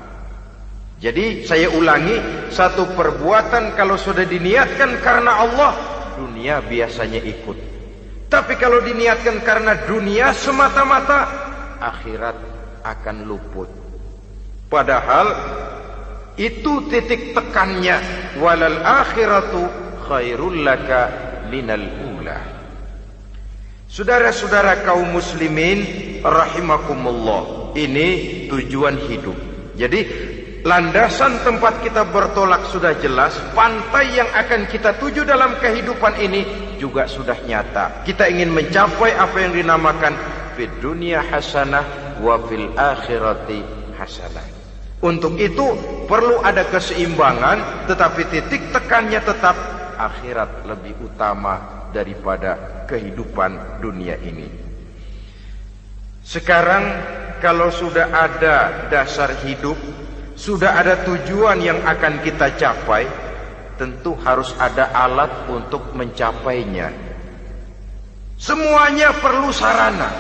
Jadi saya ulangi, satu perbuatan kalau sudah diniatkan karena Allah, dunia biasanya ikut. Tapi kalau diniatkan karena dunia semata-mata, akhirat akan luput. Padahal itu titik tekannya, walal akhiratu khairul laka minal ula. Saudara-saudara kaum muslimin rahimakumullah, ini tujuan hidup. Jadi landasan tempat kita bertolak sudah jelas, pantai yang akan kita tuju dalam kehidupan ini juga sudah nyata. Kita ingin mencapai apa yang dinamakan fid dunya hasanah wa fil akhirati hasanah. Untuk itu perlu ada keseimbangan, tetapi titik tekannya tetap akhirat lebih utama daripada kehidupan dunia ini. Sekarang kalau sudah ada dasar hidup, sudah ada tujuan yang akan kita capai, tentu harus ada alat untuk mencapainya. Semuanya perlu sarana.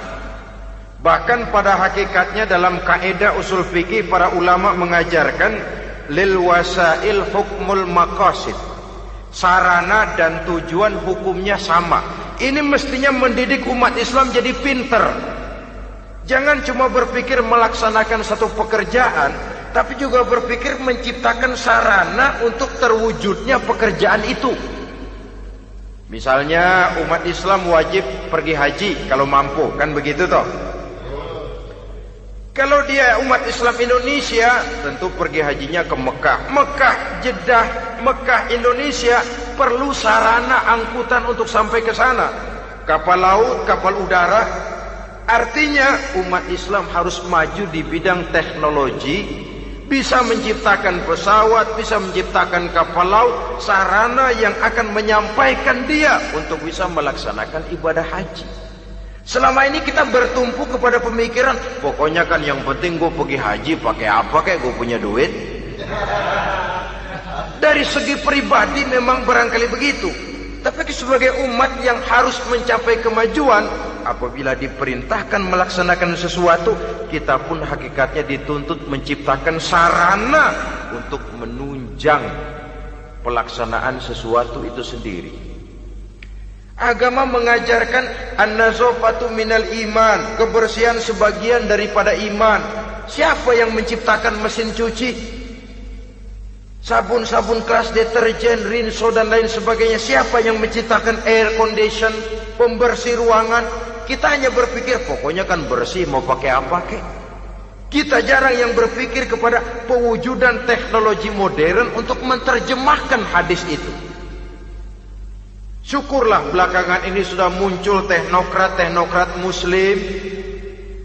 Bahkan pada hakikatnya dalam kaidah usul fikih, para ulama mengajarkan lil wasail hukmul maqasid. Sarana dan tujuan hukumnya sama. Ini mestinya mendidik umat Islam jadi pinter. Jangan cuma berpikir melaksanakan satu pekerjaan, tapi juga berpikir menciptakan sarana untuk terwujudnya pekerjaan itu. Misalnya umat Islam wajib pergi haji kalau mampu, kan begitu toh? Kalau dia umat Islam Indonesia, tentu pergi hajinya ke Mekah. Mekah, Jeddah, Mekah, Indonesia, perlu sarana angkutan untuk sampai ke sana. Kapal laut, kapal udara. Artinya umat Islam harus maju di bidang teknologi, bisa menciptakan pesawat, bisa menciptakan kapal laut, sarana yang akan menyampaikan dia untuk bisa melaksanakan ibadah haji. Selama ini kita bertumpu kepada pemikiran, pokoknya kan yang penting gue pergi haji, pakai apa kayak gue punya duit. Dari segi pribadi memang barangkali begitu. Tapi sebagai umat yang harus mencapai kemajuan, apabila diperintahkan melaksanakan sesuatu, kita pun hakikatnya dituntut menciptakan sarana untuk menunjang pelaksanaan sesuatu itu sendiri. Agama mengajarkan an-nazafatu minal iman, kebersihan sebagian daripada iman. Siapa yang menciptakan mesin cuci? Sabun-sabun kelas, deterjen, rinso dan lain sebagainya. Siapa yang menciptakan air condition, pembersih ruangan? Kita hanya berpikir pokoknya kan bersih, mau pakai apa kek. Kita jarang yang berpikir kepada pewujudan teknologi modern untuk menerjemahkan hadis itu. Syukurlah belakangan ini sudah muncul teknokrat-teknokrat muslim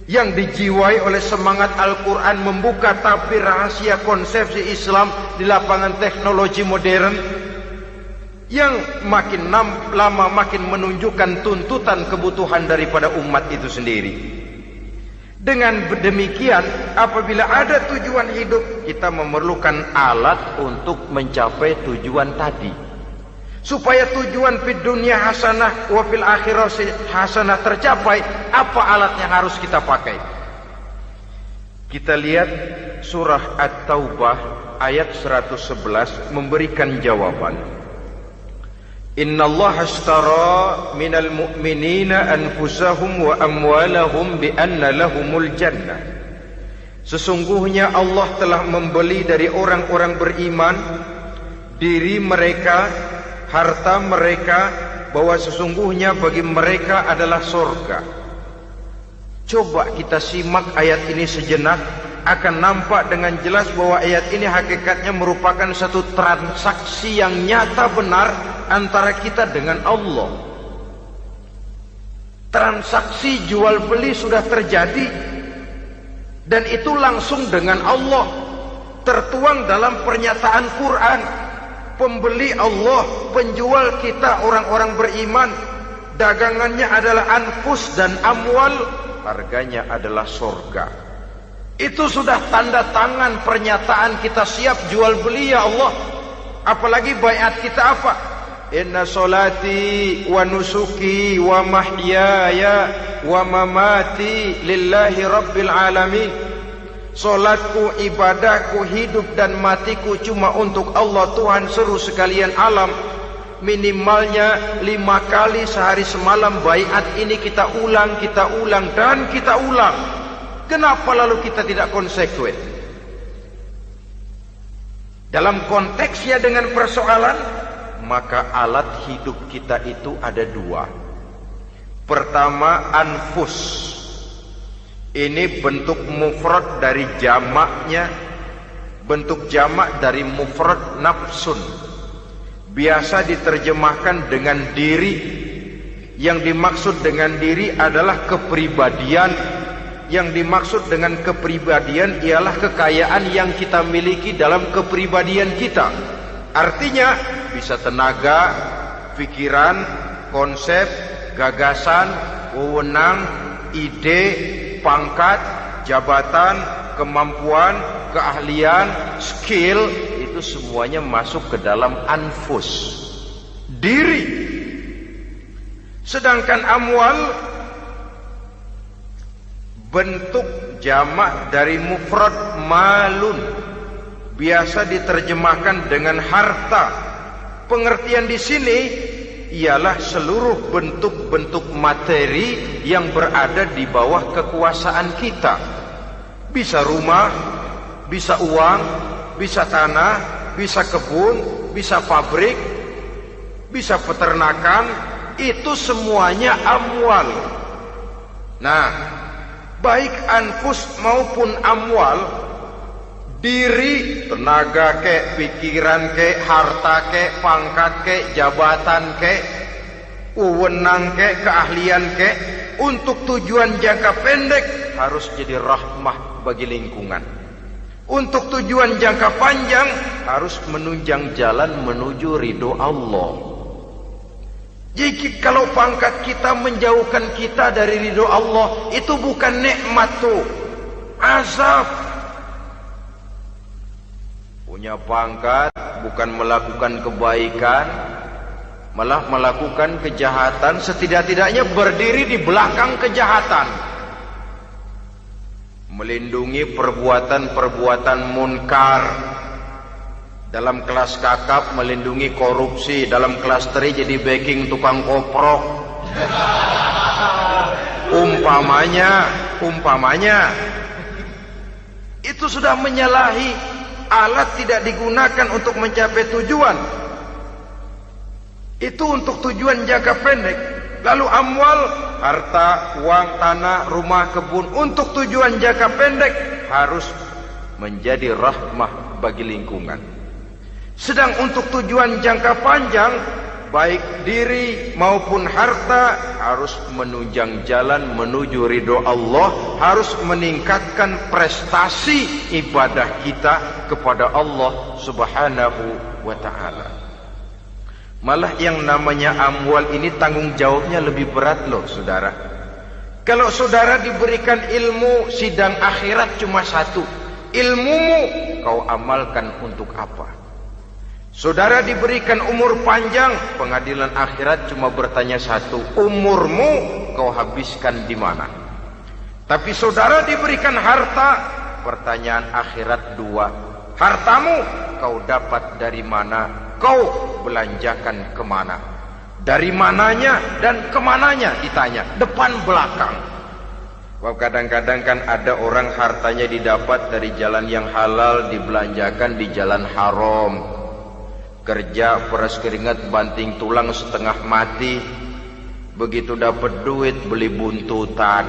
yang dijiwai oleh semangat Al-Quran membuka tabir rahasia konsepsi Islam di lapangan teknologi modern yang makin lama makin menunjukkan tuntutan kebutuhan daripada umat itu sendiri. Dengan demikian, apabila ada tujuan hidup, kita memerlukan alat untuk mencapai tujuan tadi. Supaya tujuan fid dunya hasanah wa fil akhirati hasanah tercapai, apa alat yang harus kita pakai? Kita lihat surah At-Taubah ayat 111 memberikan jawaban. Innallaha ashtara minal mu'minina anfusahum wa amwalahum bi anna lahumul jannah. Sesungguhnya Allah telah membeli dari orang-orang beriman diri mereka, harta mereka, bahwa sesungguhnya bagi mereka adalah surga. Coba kita simak ayat ini sejenak, akan nampak dengan jelas bahwa ayat ini hakikatnya merupakan satu transaksi yang nyata benar antara kita dengan Allah. Transaksi jual beli sudah terjadi, dan itu langsung dengan Allah, tertuang dalam pernyataan Quran. Pembeli Allah, penjual kita orang-orang beriman, dagangannya adalah anfus dan amwal, harganya adalah surga. Itu sudah tanda tangan pernyataan kita siap jual beli ya Allah. Apalagi baiat kita apa? Inna solati wa nusuki wa mahyaya wa mamati lillahi rabbil alamin. Solatku, ibadahku, hidup dan matiku cuma untuk Allah Tuhan seluruh sekalian alam. Minimalnya 5 kali sehari semalam baiat ini kita ulang dan kita ulang. Kenapa lalu kita tidak konsekuen? Dalam konteksnya dengan persoalan, maka alat hidup kita itu ada 2. Pertama, anfus. Ini bentuk mufrad dari jamaknya, bentuk jamak dari mufrad nafsun. Biasa diterjemahkan dengan diri. Yang dimaksud dengan diri adalah kepribadian. Yang dimaksud dengan kepribadian ialah kekayaan yang kita miliki dalam kepribadian kita. Artinya bisa tenaga, pikiran, konsep, gagasan, wewenang, ide, pangkat, jabatan, kemampuan, keahlian, skill, itu semuanya masuk ke dalam anfus, diri. Sedangkan amwal bentuk jamak dari mufrad malun, biasa diterjemahkan dengan harta. Pengertian di sini ialah seluruh bentuk-bentuk materi yang berada di bawah kekuasaan kita. Bisa rumah, bisa uang, bisa tanah, bisa kebun, bisa pabrik, bisa peternakan, itu semuanya amwal. Nah, baik anfus maupun amwal, diri, tenaga kek, pikiran kek, harta kek, pangkat kek, jabatan kek, wewenang kek, keahlian kek, untuk tujuan jangka pendek harus jadi rahmah bagi lingkungan. Untuk tujuan jangka panjang harus menunjang jalan menuju ridho Allah. Jadi kalau pangkat kita menjauhkan kita dari ridho Allah, itu bukan nikmat tuh, azab. Punya pangkat bukan melakukan kebaikan, malah melakukan kejahatan, setidak-tidaknya berdiri di belakang kejahatan, melindungi perbuatan-perbuatan munkar. Dalam kelas kakap melindungi korupsi, dalam kelas teri jadi backing tukang koprok. Umpamanya itu sudah menyalahi Alat tidak digunakan untuk mencapai tujuan. Itu untuk tujuan jangka pendek. Lalu amwal, harta, uang, tanah, rumah, kebun, untuk tujuan jangka pendek harus menjadi rahmah bagi lingkungan. Sedang untuk tujuan jangka panjang, baik diri maupun harta harus menunjang jalan menuju ridho Allah, harus meningkatkan prestasi ibadah kita kepada Allah Subhanahu wa ta'ala. Malah yang namanya amwal ini tanggung jawabnya lebih berat loh saudara. Kalau saudara diberikan ilmu, sidang akhirat cuma satu. Ilmumu kau amalkan untuk apa? Saudara diberikan umur panjang, pengadilan akhirat cuma bertanya satu, umurmu kau habiskan di mana? Tapi saudara diberikan harta, pertanyaan akhirat dua, hartamu kau dapat dari mana? Kau belanjakan kemana? Dari mananya dan kemananya ditanya, depan belakang. Kadang-kadang kan ada orang hartanya didapat dari jalan yang halal, dibelanjakan di jalan haram. Kerja peras keringat banting tulang setengah mati, begitu dapat duit beli buntutan,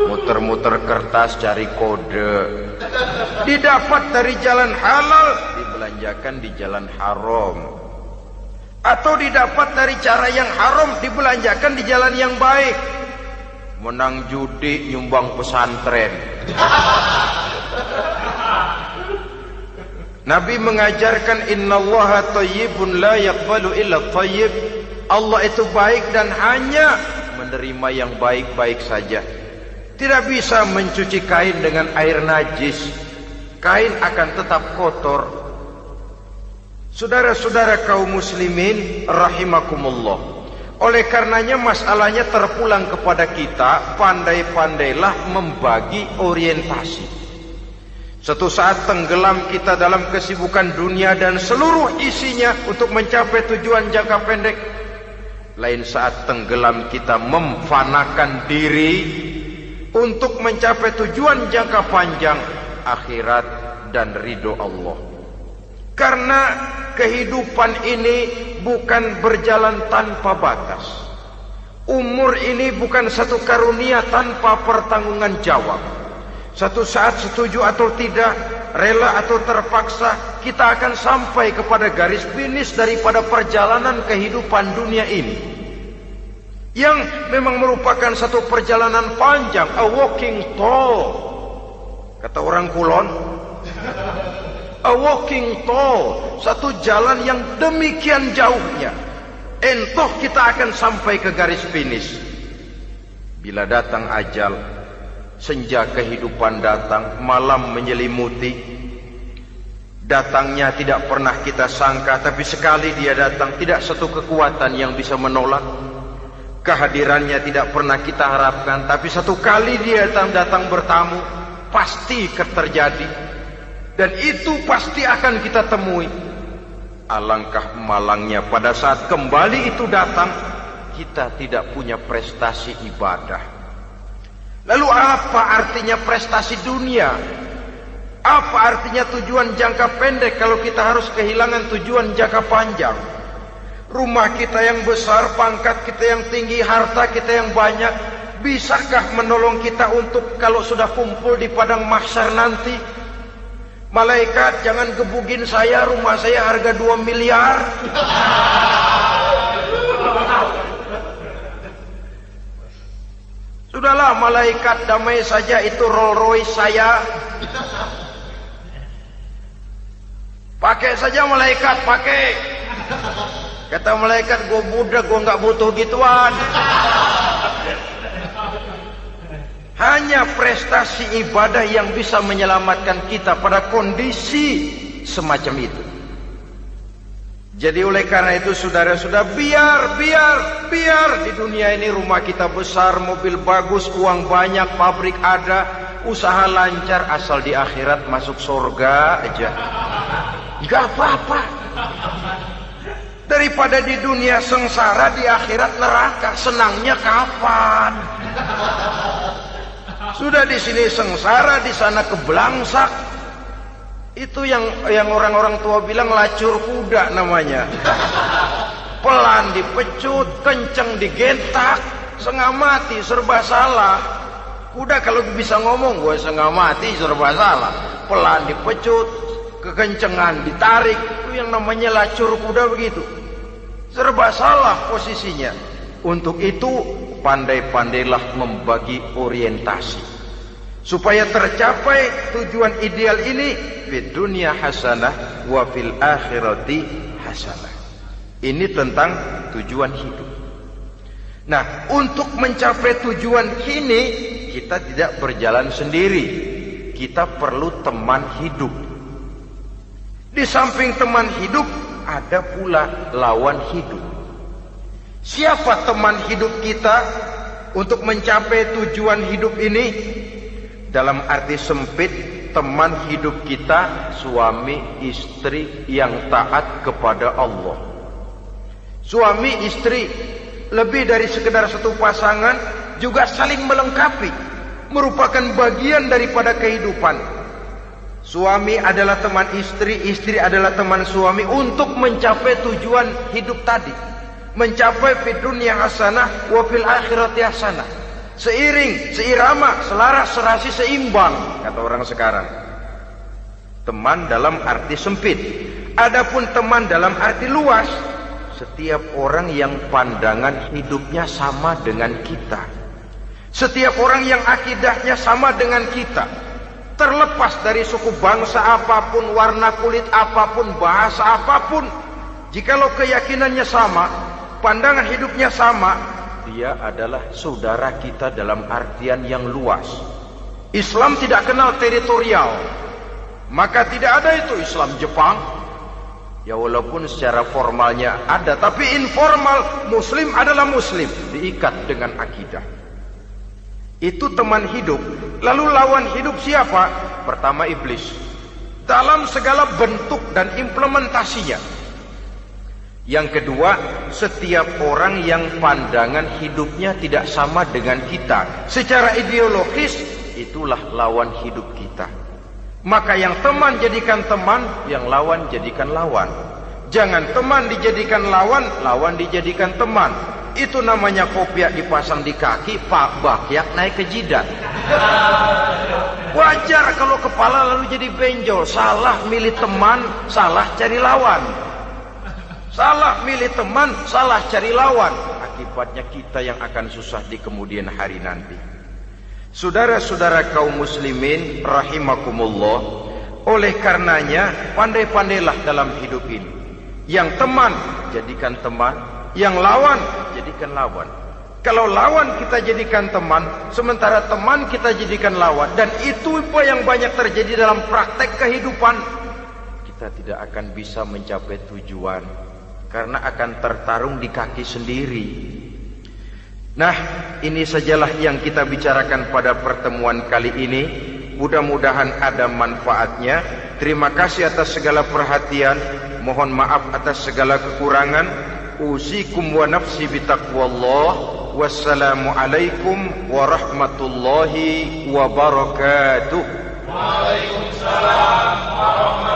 muter-muter kertas cari kode. Didapat dari jalan halal, dibelanjakan di jalan haram. Atau didapat dari cara yang haram, dibelanjakan di jalan yang baik. Menang judi, nyumbang pesantren. Nabi mengajarkan innallaha thayyibun la yaqbalu illa thayyib. Allah itu baik dan hanya menerima yang baik-baik saja. Tidak bisa mencuci kain dengan air najis. Kain akan tetap kotor. Saudara-saudara kaum muslimin rahimakumullah. Oleh karenanya masalahnya terpulang kepada kita, pandai-pandailah membagi orientasi. Suatu saat tenggelam kita dalam kesibukan dunia dan seluruh isinya untuk mencapai tujuan jangka pendek. Lain saat tenggelam kita memfanakan diri untuk mencapai tujuan jangka panjang, akhirat dan ridho Allah. Karena kehidupan ini bukan berjalan tanpa batas. Umur ini bukan satu karunia tanpa pertanggungan jawab. Satu saat setuju atau tidak, rela atau terpaksa, kita akan sampai kepada garis finish daripada perjalanan kehidupan dunia ini. Yang memang merupakan satu perjalanan panjang, a walking tall. Kata orang Kulon, a walking tall, satu jalan yang demikian jauhnya. Entah kita akan sampai ke garis finish. Bila datang ajal, senja kehidupan datang, malam menyelimuti. Datangnya tidak pernah kita sangka, tapi sekali dia datang, tidak satu kekuatan yang bisa menolak. Kehadirannya tidak pernah kita harapkan, tapi satu kali dia datang bertamu, pasti terjadi. Dan itu pasti akan kita temui. Alangkah malangnya pada saat kembali itu datang, kita tidak punya prestasi ibadah. Lalu apa artinya prestasi dunia? Apa artinya tujuan jangka pendek kalau kita harus kehilangan tujuan jangka panjang? Rumah kita yang besar, pangkat kita yang tinggi, harta kita yang banyak, bisakah menolong kita untuk kalau sudah kumpul di padang mahsyar nanti? Malaikat, jangan gebugin saya, rumah saya harga 2 miliar. Sudahlah malaikat, damai saja, itu Rolls Royce saya. Pakai saja malaikat, pakai. Kata malaikat, gue budak, gue nggak butuh gituan. Hanya prestasi ibadah yang bisa menyelamatkan kita pada kondisi semacam itu. Jadi oleh karena itu saudara-saudara, biar di dunia ini rumah kita besar, mobil bagus, uang banyak, pabrik ada, usaha lancar, asal di akhirat masuk surga aja. Gak apa-apa. Daripada di dunia sengsara, di akhirat neraka, senangnya kapan? Sudah di sini sengsara, di sana kebelangsak. Itu yang orang-orang tua bilang lacur kuda namanya. Pelan dipecut, kenceng digentak, setengah mati, serba salah. Kuda kalau bisa ngomong, gue setengah mati, serba salah. Pelan dipecut, kekencengan ditarik, itu yang namanya lacur kuda begitu. Serba salah posisinya. Untuk itu pandai-pandailah membagi orientasi supaya tercapai tujuan ideal ini, fid dunya hasanah wa fil akhirati hasanah. Ini tentang tujuan hidup. Nah, untuk mencapai tujuan ini kita tidak berjalan sendiri. Kita perlu teman hidup. Di samping teman hidup ada pula lawan hidup. Siapa teman hidup kita untuk mencapai tujuan hidup ini? Dalam arti sempit, teman hidup kita suami istri yang taat kepada Allah. Suami istri lebih dari sekedar satu pasangan, juga saling melengkapi, merupakan bagian daripada kehidupan. Suami adalah teman istri, istri adalah teman suami untuk mencapai tujuan hidup tadi. Mencapai fid dunya hasanah wa fil akhirati hasanah. Seiring, seirama, selaras, serasi, seimbang, kata orang sekarang. Teman dalam arti sempit. Adapun teman dalam arti luas, setiap orang yang pandangan hidupnya sama dengan kita. Setiap orang yang akidahnya sama dengan kita. Terlepas dari suku bangsa apapun, warna kulit apapun, bahasa apapun, jikalau keyakinannya sama, pandangan hidupnya sama, dia adalah saudara kita dalam artian yang luas. Islam tidak kenal teritorial, maka tidak ada itu Islam Jepang. Ya walaupun secara formalnya ada, tapi informal Muslim adalah Muslim, diikat dengan akidah. Itu teman hidup. Lalu lawan hidup siapa? Pertama iblis, dalam segala bentuk dan implementasinya. Yang kedua, setiap orang yang pandangan hidupnya tidak sama dengan kita secara ideologis, itulah lawan hidup kita. Maka yang teman jadikan teman, yang lawan jadikan lawan. Jangan teman dijadikan lawan, lawan dijadikan teman. Itu namanya kopiah dipasang di kaki, pak bakyak naik ke jidat. Wajar kalau kepala lalu jadi benjol. Salah milih teman, salah cari lawan. Salah milih teman, salah cari lawan. Akibatnya kita yang akan susah di kemudian hari nanti. Saudara-saudara kaum muslimin rahimakumullah, oleh karenanya pandai-pandailah dalam hidup ini. Yang teman jadikan teman, yang lawan jadikan lawan. Kalau lawan kita jadikan teman, sementara teman kita jadikan lawan, dan itu apa yang banyak terjadi dalam praktek kehidupan, kita tidak akan bisa mencapai tujuan. Karena akan tertarung di kaki sendiri. Nah, ini sajalah yang kita bicarakan pada pertemuan kali ini. Mudah-mudahan ada manfaatnya. Terima kasih atas segala perhatian. Mohon maaf atas segala kekurangan. Usikum wa nafsi bitaqwallah. Wassalamualaikum warahmatullahi wabarakatuh. Waalaikumsalam warahmatullahi wabarakatuh.